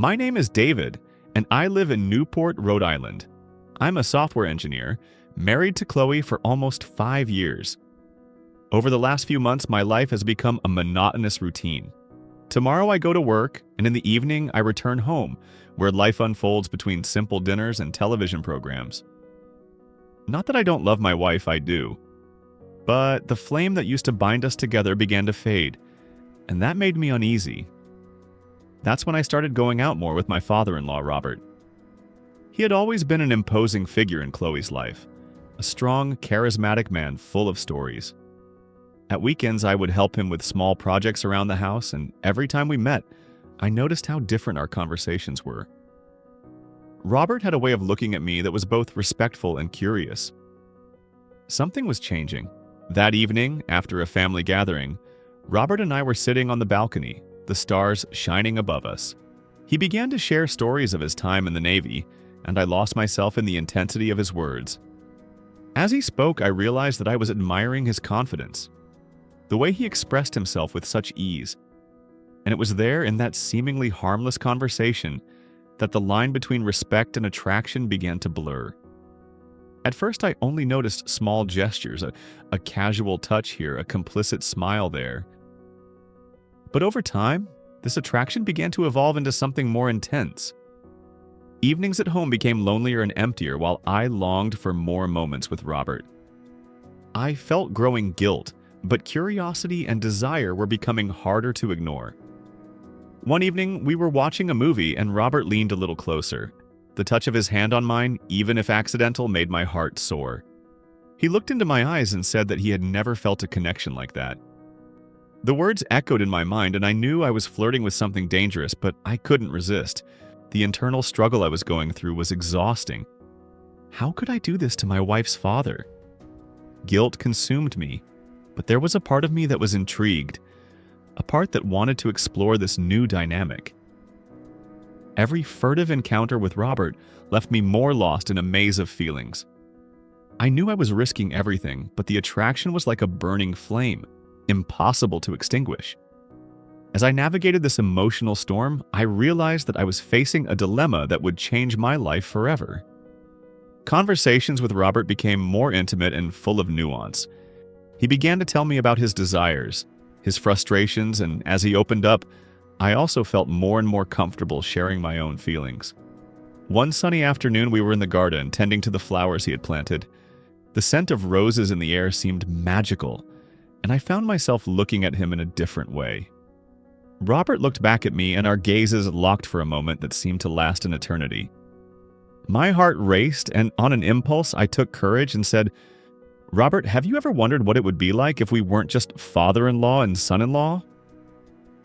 My name is David, and I live in Newport, Rhode Island. I'm a software engineer, married to Chloe for almost 5 years. Over the last few months, my life has become a monotonous routine. Tomorrow I go to work, and in the evening I return home, where life unfolds between simple dinners and television programs. Not that I don't love my wife, I do. But the flame that used to bind us together began to fade, and that made me uneasy. That's when I started going out more with my father-in-law, Robert. He had always been an imposing figure in Chloe's life, a strong, charismatic man full of stories. At weekends, I would help him with small projects around the house, and every time we met, I noticed how different our conversations were. Robert had a way of looking at me that was both respectful and curious. Something was changing. That evening, after a family gathering, Robert and I were sitting on the balcony, the stars shining above us. He began to share stories of his time in the Navy, and I lost myself in the intensity of his words. As he spoke, I realized that I was admiring his confidence, the way he expressed himself with such ease. And it was there in that seemingly harmless conversation that the line between respect and attraction began to blur. At first, I only noticed small gestures, a casual touch here, a complicit smile there. But over time, this attraction began to evolve into something more intense. Evenings at home became lonelier and emptier while I longed for more moments with Robert. I felt growing guilt, but curiosity and desire were becoming harder to ignore. One evening, we were watching a movie and Robert leaned a little closer. The touch of his hand on mine, even if accidental, made my heart soar. He looked into my eyes and said that he had never felt a connection like that. The words echoed in my mind, and I knew I was flirting with something dangerous, but I couldn't resist. The internal struggle I was going through was exhausting. How could I do this to my wife's father? Guilt consumed me, but there was a part of me that was intrigued, a part that wanted to explore this new dynamic. Every furtive encounter with Robert left me more lost in a maze of feelings. I knew I was risking everything, but the attraction was like a burning flame, impossible to extinguish. As I navigated this emotional storm, I realized that I was facing a dilemma that would change my life forever. Conversations with Robert became more intimate and full of nuance. He began to tell me about his desires, his frustrations, and as he opened up, I also felt more and more comfortable sharing my own feelings. One sunny afternoon, we were in the garden, tending to the flowers he had planted. The scent of roses in the air seemed magical, and I found myself looking at him in a different way. Robert looked back at me, and our gazes locked for a moment that seemed to last an eternity. My heart raced, and on an impulse, I took courage and said, "Robert, have you ever wondered what it would be like if we weren't just father-in-law and son-in-law?"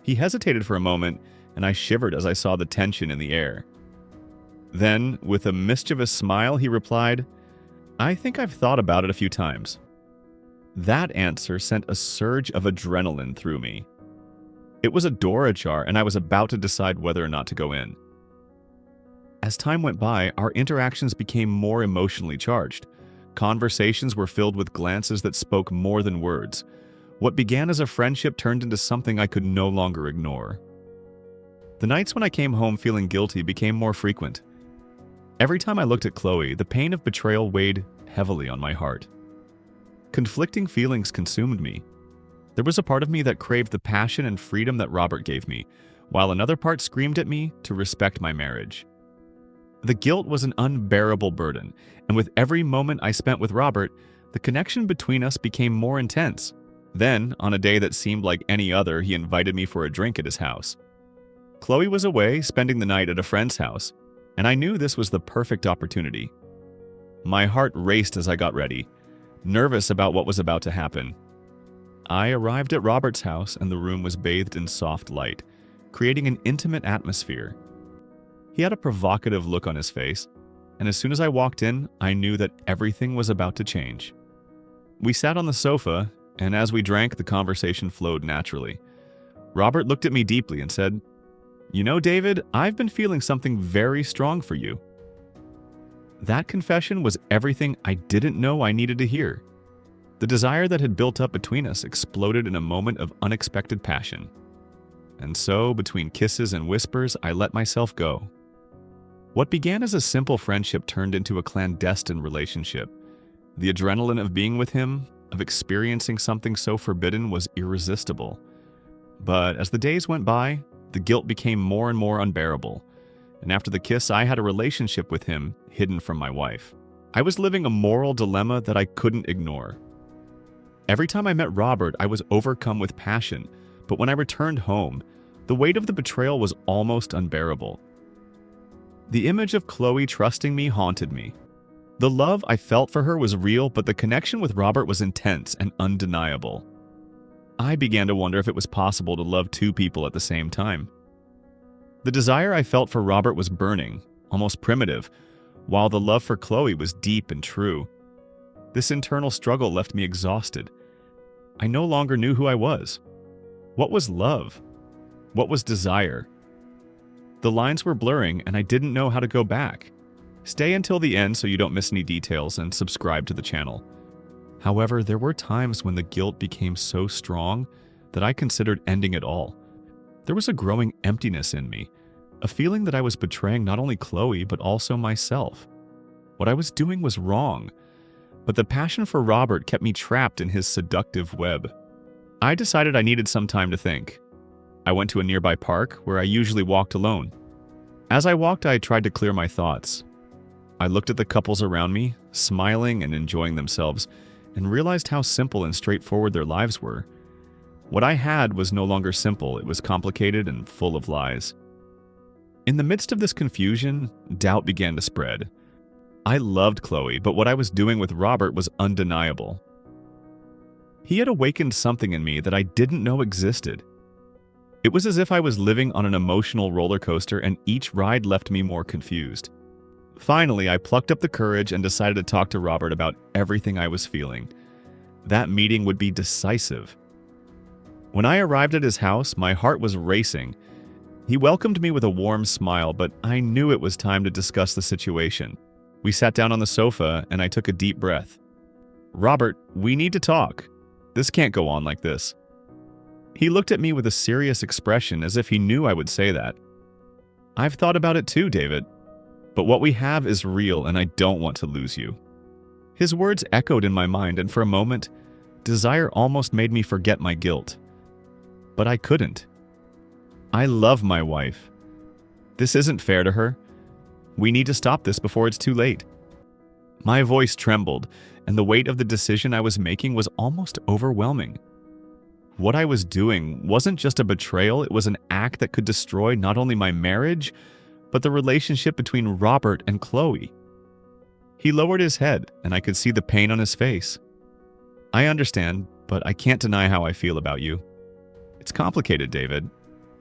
He hesitated for a moment, and I shivered as I saw the tension in the air. Then, with a mischievous smile, he replied, "I think I've thought about it a few times." That answer sent a surge of adrenaline through me. It was a door ajar, and I was about to decide whether or not to go in. As time went by, our interactions became more emotionally charged. Conversations were filled with glances that spoke more than words. What began as a friendship turned into something I could no longer ignore. The nights when I came home feeling guilty became more frequent. Every time I looked at Chloe, the pain of betrayal weighed heavily on my heart. Conflicting feelings consumed me. There was a part of me that craved the passion and freedom that Robert gave me, while another part screamed at me to respect my marriage. The guilt was an unbearable burden, and with every moment I spent with Robert, the connection between us became more intense. Then, on a day that seemed like any other, he invited me for a drink at his house. Chloe was away, spending the night at a friend's house, and I knew this was the perfect opportunity. My heart raced as I got ready, nervous about what was about to happen. I arrived at Robert's house, and the room was bathed in soft light, creating an intimate atmosphere. He had a provocative look on his face, and as soon as I walked in, I knew that everything was about to change. We sat on the sofa, and as we drank, the conversation flowed naturally. Robert looked at me deeply and said, "You know, David, I've been feeling something very strong for you." That confession was everything I didn't know I needed to hear. The desire that had built up between us exploded in a moment of unexpected passion. and so, between kisses and whispers, I let myself go. What began as a simple friendship turned into a clandestine relationship. The adrenaline of being with him, of experiencing something so forbidden, was irresistible. But as the days went by, the guilt became more and more unbearable. And after the kiss, I had a relationship with him hidden from my wife. I was living a moral dilemma that I couldn't ignore. Every time I met Robert, I was overcome with passion, but when I returned home, the weight of the betrayal was almost unbearable. The image of Chloe trusting me haunted me. The love I felt for her was real, but the connection with Robert was intense and undeniable. I began to wonder if it was possible to love two people at the same time. The desire I felt for Robert was burning, almost primitive, while the love for Chloe was deep and true. This internal struggle left me exhausted. I no longer knew who I was. What was love? What was desire? The lines were blurring, and I didn't know how to go back. Stay until the end so you don't miss any details, and subscribe to the channel. However, there were times when the guilt became so strong that I considered ending it all. There was a growing emptiness in me, a feeling that I was betraying not only Chloe but also myself. What I was doing was wrong, but the passion for Robert kept me trapped in his seductive web. I decided I needed some time to think. I went to a nearby park where I usually walked alone. As I walked, I tried to clear my thoughts. I looked at the couples around me, smiling and enjoying themselves, and realized how simple and straightforward their lives were. What I had was no longer simple, it was complicated and full of lies. In the midst of this confusion, doubt began to spread. I loved Chloe, but what I was doing with Robert was undeniable. He had awakened something in me that I didn't know existed. It was as if I was living on an emotional roller coaster, and each ride left me more confused. Finally, I plucked up the courage and decided to talk to Robert about everything I was feeling. That meeting would be decisive. When I arrived at his house, my heart was racing. He welcomed me with a warm smile, but I knew it was time to discuss the situation. We sat down on the sofa, and I took a deep breath. "Robert, we need to talk. This can't go on like this." He looked at me with a serious expression, as if he knew I would say that. "I've thought about it too, David. But what we have is real, and I don't want to lose you." His words echoed in my mind, and for a moment, desire almost made me forget my guilt. But I couldn't. I love my wife. This isn't fair to her. We need to stop this before it's too late. My voice trembled, and the weight of the decision I was making was almost overwhelming. What I was doing wasn't just a betrayal, it was an act that could destroy not only my marriage, but the relationship between Robert and Chloe. He lowered his head, and I could see the pain on his face. "I understand, but I can't deny how I feel about you. It's complicated, David.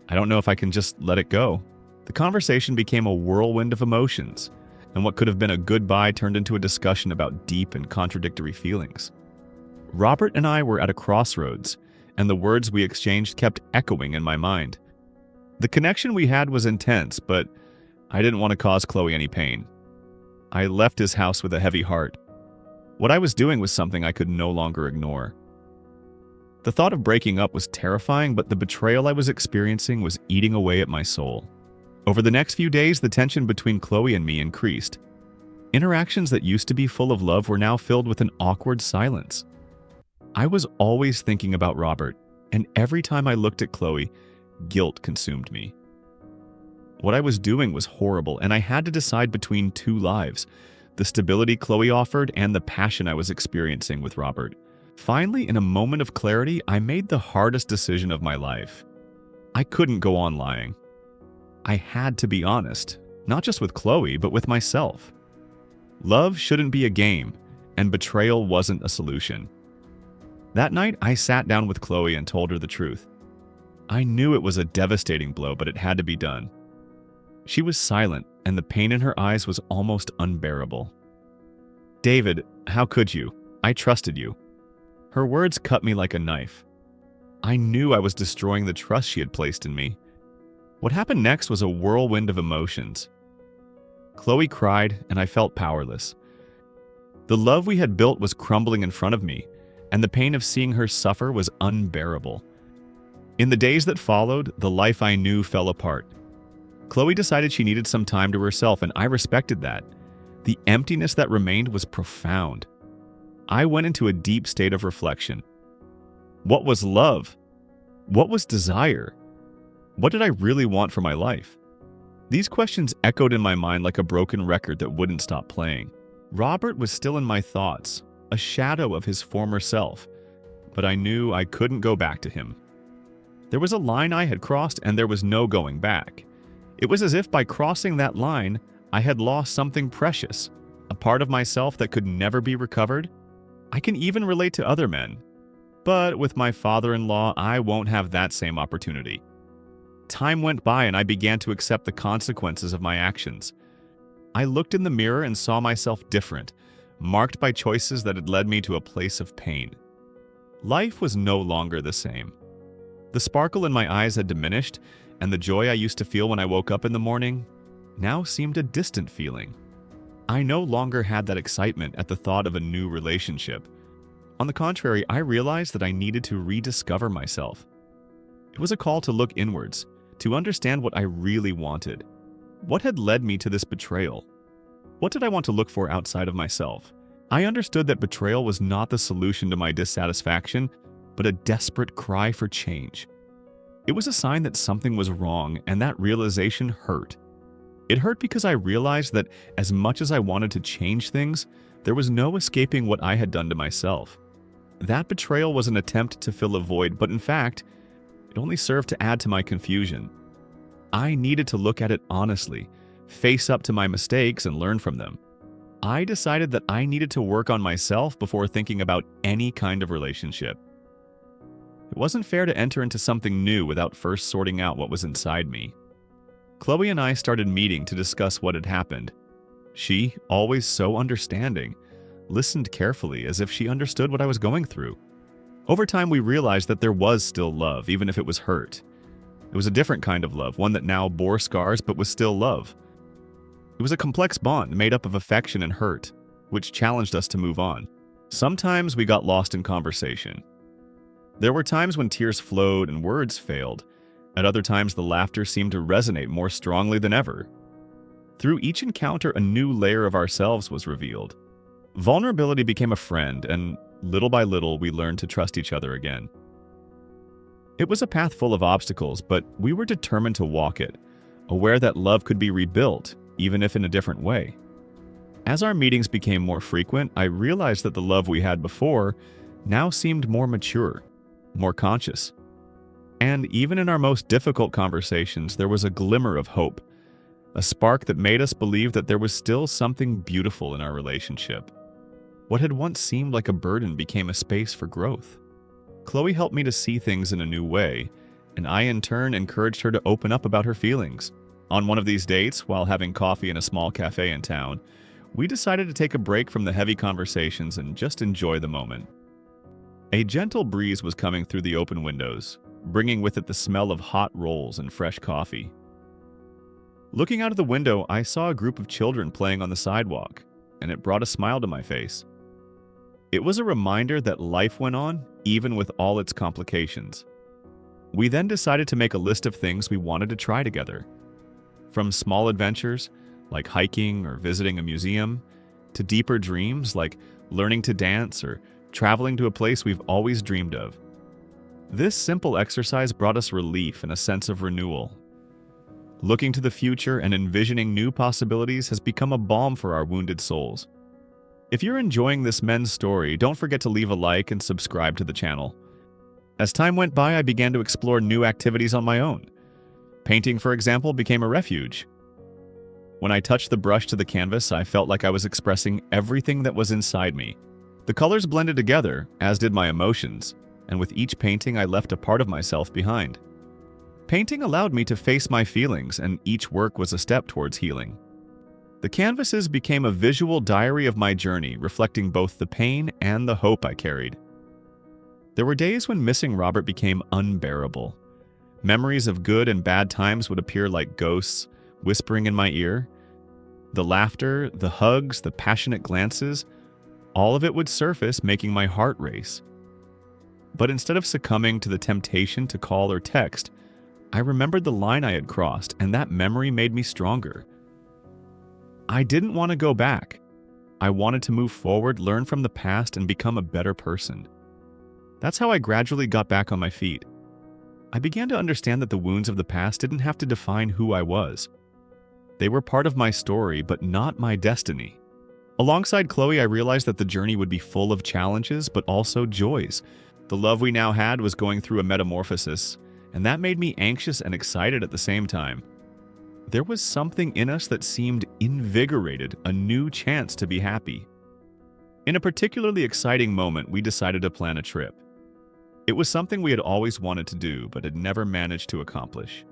I don't know if I can just let it go." The conversation became a whirlwind of emotions, and what could have been a goodbye turned into a discussion about deep and contradictory feelings. Robert and I were at a crossroads, and the words we exchanged kept echoing in my mind. The connection we had was intense, but I didn't want to cause Chloe any pain. I left his house with a heavy heart. What I was doing was something I could no longer ignore. The thought of breaking up was terrifying, but the betrayal I was experiencing was eating away at my soul. Over the next few days, the tension between Chloe and me increased. Interactions that used to be full of love were now filled with an awkward silence. I was always thinking about Robert, and every time I looked at Chloe, guilt consumed me. What I was doing was horrible, and I had to decide between two lives: the stability Chloe offered and the passion I was experiencing with Robert. Finally, in a moment of clarity, I made the hardest decision of my life. I couldn't go on lying. I had to be honest, not just with Chloe, but with myself. Love shouldn't be a game, and betrayal wasn't a solution. That night, I sat down with Chloe and told her the truth. I knew it was a devastating blow, but it had to be done. She was silent, and the pain in her eyes was almost unbearable. "David, how could you? I trusted you." Her words cut me like a knife. I knew I was destroying the trust she had placed in me. What happened next was a whirlwind of emotions. Chloe cried, and I felt powerless. The love we had built was crumbling in front of me, and the pain of seeing her suffer was unbearable. In the days that followed, the life I knew fell apart. Chloe decided she needed some time to herself, and I respected that. The emptiness that remained was profound. I went into a deep state of reflection. What was love? What was desire? What did I really want for my life? These questions echoed in my mind like a broken record that wouldn't stop playing. Robert was still in my thoughts, a shadow of his former self, but I knew I couldn't go back to him. There was a line I had crossed, and there was no going back. It was as if by crossing that line, I had lost something precious, a part of myself that could never be recovered. I can even relate to other men, but with my father-in-law, I won't have that same opportunity. Time went by and I began to accept the consequences of my actions. I looked in the mirror and saw myself different, marked by choices that had led me to a place of pain. Life was no longer the same. The sparkle in my eyes had diminished, and the joy I used to feel when I woke up in the morning now seemed a distant feeling. I no longer had that excitement at the thought of a new relationship. On the contrary, I realized that I needed to rediscover myself. It was a call to look inwards, to understand what I really wanted. What had led me to this betrayal? What did I want to look for outside of myself? I understood that betrayal was not the solution to my dissatisfaction, but a desperate cry for change. It was a sign that something was wrong, and that realization hurt. It hurt because I realized that as much as I wanted to change things, there was no escaping what I had done to myself. That betrayal was an attempt to fill a void, but in fact, it only served to add to my confusion. I needed to look at it honestly, face up to my mistakes and learn from them. I decided that I needed to work on myself before thinking about any kind of relationship. It wasn't fair to enter into something new without first sorting out what was inside me. Chloe and I started meeting to discuss what had happened. She, always so understanding, listened carefully as if she understood what I was going through. Over time, we realized that there was still love, even if it was hurt. It was a different kind of love, one that now bore scars but was still love. It was a complex bond made up of affection and hurt, which challenged us to move on. Sometimes we got lost in conversation. There were times when tears flowed and words failed. At other times, the laughter seemed to resonate more strongly than ever. Through each encounter, a new layer of ourselves was revealed. Vulnerability became a friend, and little by little, we learned to trust each other again. It was a path full of obstacles, but we were determined to walk it, aware that love could be rebuilt, even if in a different way. As our meetings became more frequent, I realized that the love we had before now seemed more mature, more conscious. And even in our most difficult conversations, there was a glimmer of hope, a spark that made us believe that there was still something beautiful in our relationship. What had once seemed like a burden became a space for growth. Chloe helped me to see things in a new way, and I in turn encouraged her to open up about her feelings. On one of these dates, while having coffee in a small cafe in town, we decided to take a break from the heavy conversations and just enjoy the moment. A gentle breeze was coming through the open windows, bringing with it the smell of hot rolls and fresh coffee. Looking out of the window, I saw a group of children playing on the sidewalk, and it brought a smile to my face. It was a reminder that life went on, even with all its complications. We then decided to make a list of things we wanted to try together. From small adventures, like hiking or visiting a museum, to deeper dreams, like learning to dance or traveling to a place we've always dreamed of. This simple exercise brought us relief and a sense of renewal. Looking to the future and envisioning new possibilities has become a balm for our wounded souls. If you're enjoying this men's story, don't forget to leave a like and subscribe to the channel. As time went by, I began to explore new activities on my own. Painting, for example, became a refuge. When I touched the brush to the canvas, I felt like I was expressing everything that was inside me. The colors blended together, as did my emotions, and with each painting I left a part of myself behind. Painting allowed me to face my feelings, and each work was a step towards healing. The canvases became a visual diary of my journey, reflecting both the pain and the hope I carried. There were days when missing Robert became unbearable. Memories of good and bad times would appear like ghosts, whispering in my ear. The laughter, the hugs, the passionate glances, all of it would surface, making my heart race. But instead of succumbing to the temptation to call or text, I remembered the line I had crossed, and that memory made me stronger. I didn't want to go back. I wanted to move forward, learn from the past, and become a better person. That's how I gradually got back on my feet. I began to understand that the wounds of the past didn't have to define who I was. They were part of my story, but not my destiny. Alongside Chloe, I realized that the journey would be full of challenges, but also joys. The love we now had was going through a metamorphosis, and that made me anxious and excited at the same time. There was something in us that seemed invigorated, a new chance to be happy. In a particularly exciting moment, we decided to plan a trip. It was something we had always wanted to do, but had never managed to accomplish.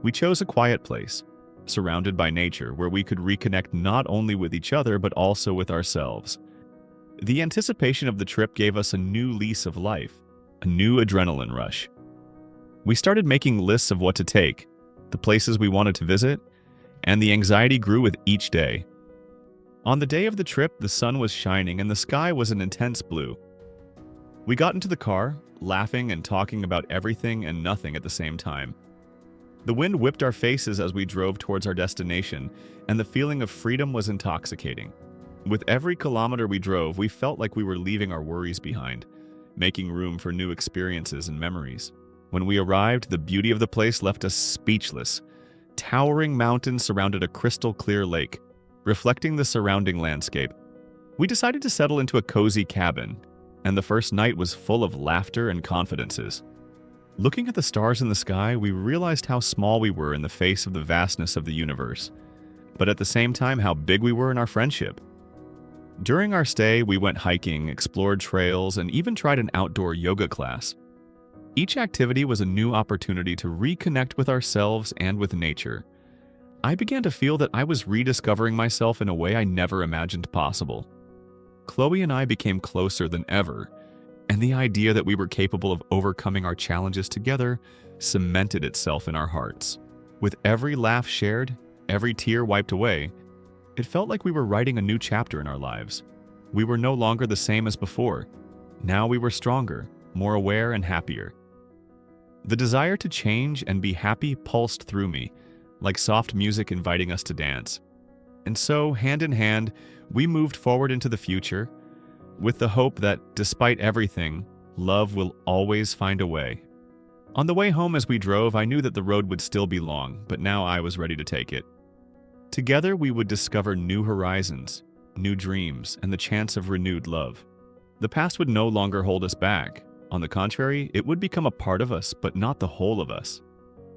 We chose a quiet place, surrounded by nature, where we could reconnect not only with each other, but also with ourselves. The anticipation of the trip gave us a new lease of life, a new adrenaline rush. We started making lists of what to take, the places we wanted to visit, and the anxiety grew with each day. On the day of the trip, the sun was shining and the sky was an intense blue. We got into the car, laughing and talking about everything and nothing at the same time. The wind whipped our faces as we drove towards our destination, and the feeling of freedom was intoxicating. With every kilometer we drove, we felt like we were leaving our worries behind, making room for new experiences and memories. When we arrived, the beauty of the place left us speechless. Towering mountains surrounded a crystal-clear lake, reflecting the surrounding landscape. We decided to settle into a cozy cabin, and the first night was full of laughter and confidences. Looking at the stars in the sky, we realized how small we were in the face of the vastness of the universe, but at the same time how big we were in our friendship. During our stay, we went hiking, explored trails, and even tried an outdoor yoga class. Each activity was a new opportunity to reconnect with ourselves and with nature. I began to feel that I was rediscovering myself in a way I never imagined possible. Chloe and I became closer than ever, and the idea that we were capable of overcoming our challenges together cemented itself in our hearts. With every laugh shared, every tear wiped away, it felt like we were writing a new chapter in our lives. We were no longer the same as before. Now we were stronger, more aware, and happier. The desire to change and be happy pulsed through me, like soft music inviting us to dance. And so, hand in hand, we moved forward into the future, with the hope that, despite everything, love will always find a way. On the way home as we drove, I knew that the road would still be long, but now I was ready to take it. Together, we would discover new horizons, new dreams, and the chance of renewed love. The past would no longer hold us back. On the contrary, it would become a part of us, but not the whole of us.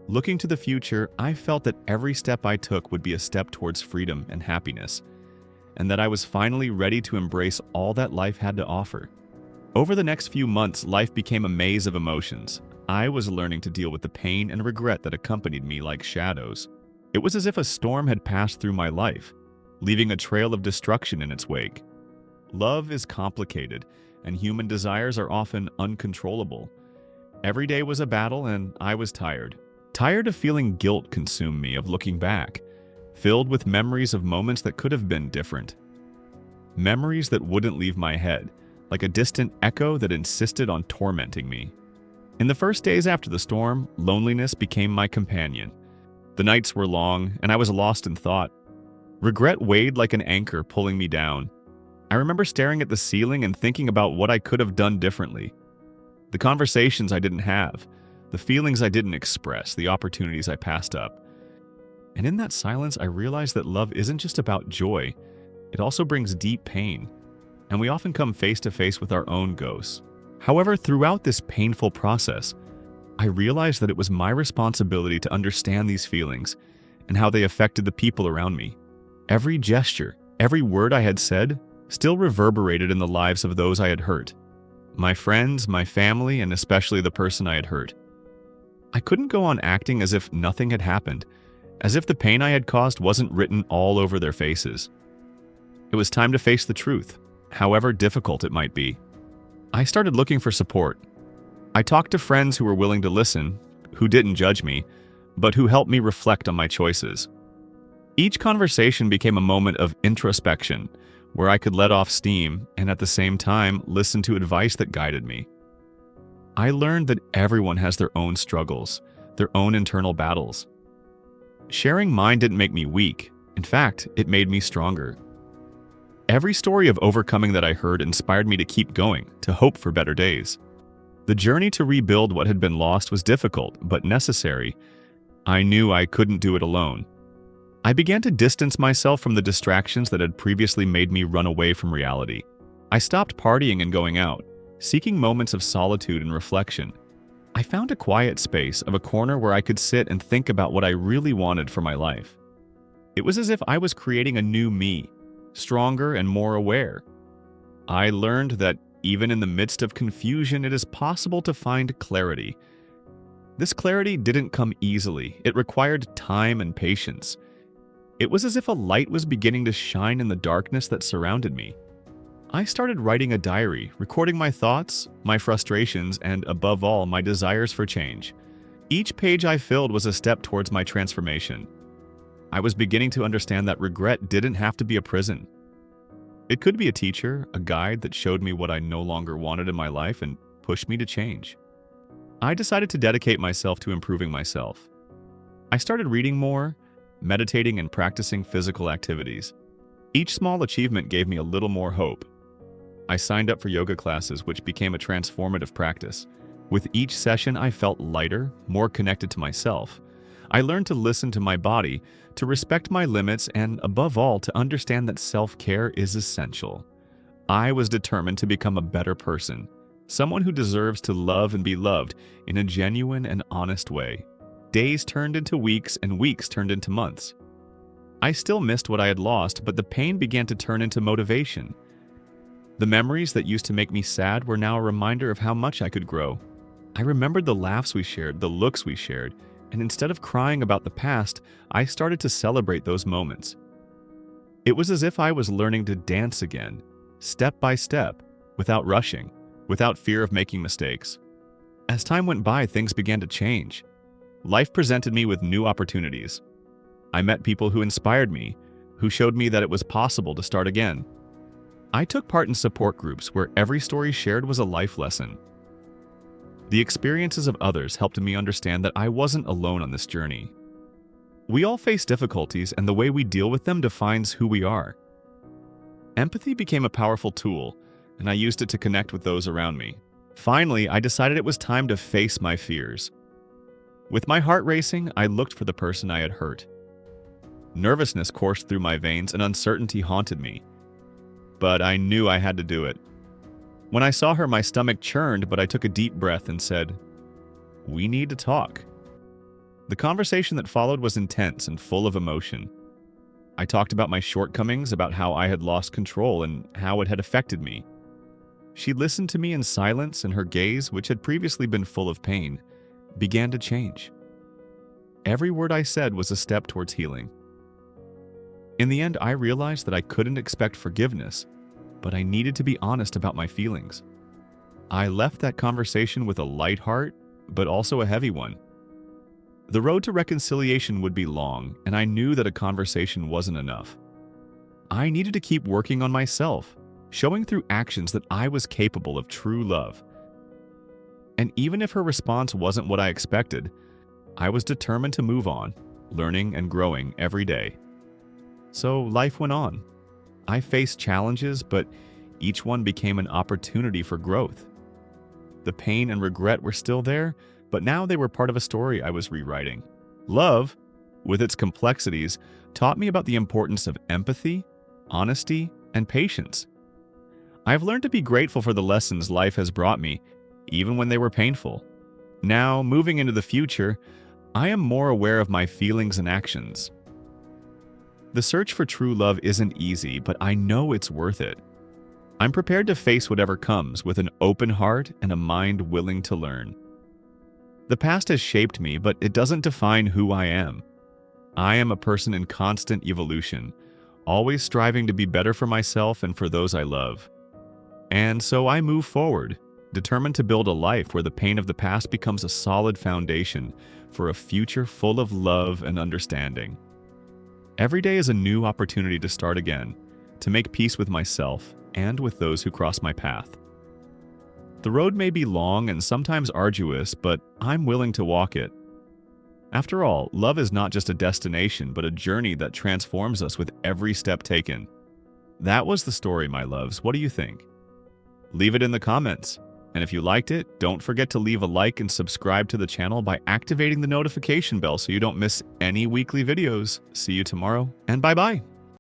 Looking to the future, I felt that every step I took would be a step towards freedom and happiness, and that I was finally ready to embrace all that life had to offer. Over the next few months, life became a maze of emotions. I was learning to deal with the pain and regret that accompanied me like shadows. It was as if a storm had passed through my life, leaving a trail of destruction in its wake. Love is complicated, and human desires are often uncontrollable. Every day was a battle, and I was tired. Tired of feeling guilt consume me, of looking back, filled with memories of moments that could have been different. Memories that wouldn't leave my head, like a distant echo that insisted on tormenting me. In the first days after the storm, loneliness became my companion. The nights were long, and I was lost in thought. Regret weighed like an anchor, pulling me down. I remember staring at the ceiling and thinking about what I could have done differently. The conversations I didn't have, the feelings I didn't express, the opportunities I passed up. And in that silence, I realized that love isn't just about joy. It also brings deep pain, and we often come face to face with our own ghosts. However, throughout this painful process, I realized that it was my responsibility to understand these feelings and how they affected the people around me. Every gesture, every word I had said, still reverberated in the lives of those I had hurt. My friends, my family, and especially the person I had hurt. I couldn't go on acting as if nothing had happened, as if the pain I had caused wasn't written all over their faces. It was time to face the truth, however difficult it might be. I started looking for support. I talked to friends who were willing to listen, who didn't judge me, but who helped me reflect on my choices. Each conversation became a moment of introspection, where I could let off steam and at the same time listen to advice that guided me. I learned that everyone has their own struggles, their own internal battles. Sharing mine didn't make me weak. In fact, it made me stronger. Every story of overcoming that I heard inspired me to keep going, to hope for better days. The journey to rebuild what had been lost was difficult, but necessary. I knew I couldn't do it alone. I began to distance myself from the distractions that had previously made me run away from reality. I stopped partying and going out, seeking moments of solitude and reflection. I found a quiet space of a corner where I could sit and think about what I really wanted for my life. It was as if I was creating a new me, stronger and more aware. I learned that even in the midst of confusion, it is possible to find clarity. This clarity didn't come easily. It required time and patience. It was as if a light was beginning to shine in the darkness that surrounded me. I started writing a diary, recording my thoughts, my frustrations, and above all, my desires for change. Each page I filled was a step towards my transformation. I was beginning to understand that regret didn't have to be a prison. It could be a teacher, a guide that showed me what I no longer wanted in my life and pushed me to change. I decided to dedicate myself to improving myself. I started reading more, meditating, and practicing physical activities. Each small achievement gave me a little more hope. I signed up for yoga classes, which became a transformative practice. With each session, I felt lighter, more connected to myself. I learned to listen to my body, to respect my limits, and above all, to understand that self-care is essential. I was determined to become a better person, someone who deserves to love and be loved in a genuine and honest way. Days turned into weeks, and weeks turned into months. I still missed what I had lost, but the pain began to turn into motivation. The memories that used to make me sad were now a reminder of how much I could grow. I remembered the laughs we shared, the looks we shared, and instead of crying about the past, I started to celebrate those moments. It was as if I was learning to dance again, step by step, without rushing, without fear of making mistakes. As time went by, things began to change. Life presented me with new opportunities. I met people who inspired me, who showed me that it was possible to start again. I took part in support groups where every story shared was a life lesson. The experiences of others helped me understand that I wasn't alone on this journey. We all face difficulties, and the way we deal with them defines who we are. Empathy became a powerful tool, and I used it to connect with those around me. Finally, I decided it was time to face my fears. With my heart racing, I looked for the person I had hurt. Nervousness coursed through my veins and uncertainty haunted me. But I knew I had to do it. When I saw her, my stomach churned, but I took a deep breath and said, "We need to talk." The conversation that followed was intense and full of emotion. I talked about my shortcomings, about how I had lost control and how it had affected me. She listened to me in silence, and her gaze, which had previously been full of pain, began to change. Every word I said was a step towards healing. In the end, I realized that I couldn't expect forgiveness, but I needed to be honest about my feelings. I left that conversation with a light heart, but also a heavy one. The road to reconciliation would be long, and I knew that a conversation wasn't enough. I needed to keep working on myself, showing through actions that I was capable of true love. And even if her response wasn't what I expected, I was determined to move on, learning and growing every day. So life went on. I faced challenges, but each one became an opportunity for growth. The pain and regret were still there, but now they were part of a story I was rewriting. Love, with its complexities, taught me about the importance of empathy, honesty, and patience. I've learned to be grateful for the lessons life has brought me, even when they were painful. Now, moving into the future, I am more aware of my feelings and actions. The search for true love isn't easy, but I know it's worth it. I'm prepared to face whatever comes with an open heart and a mind willing to learn. The past has shaped me, but it doesn't define who I am. I am a person in constant evolution, always striving to be better for myself and for those I love. And so I move forward, determined to build a life where the pain of the past becomes a solid foundation for a future full of love and understanding. Every day is a new opportunity to start again, to make peace with myself and with those who cross my path. The road may be long and sometimes arduous, but I'm willing to walk it. After all, love is not just a destination, but a journey that transforms us with every step taken. That was the story, my loves. What do you think? Leave it in the comments. And if you liked it, don't forget to leave a like and subscribe to the channel by activating the notification bell so you don't miss any weekly videos. See you tomorrow, and bye-bye.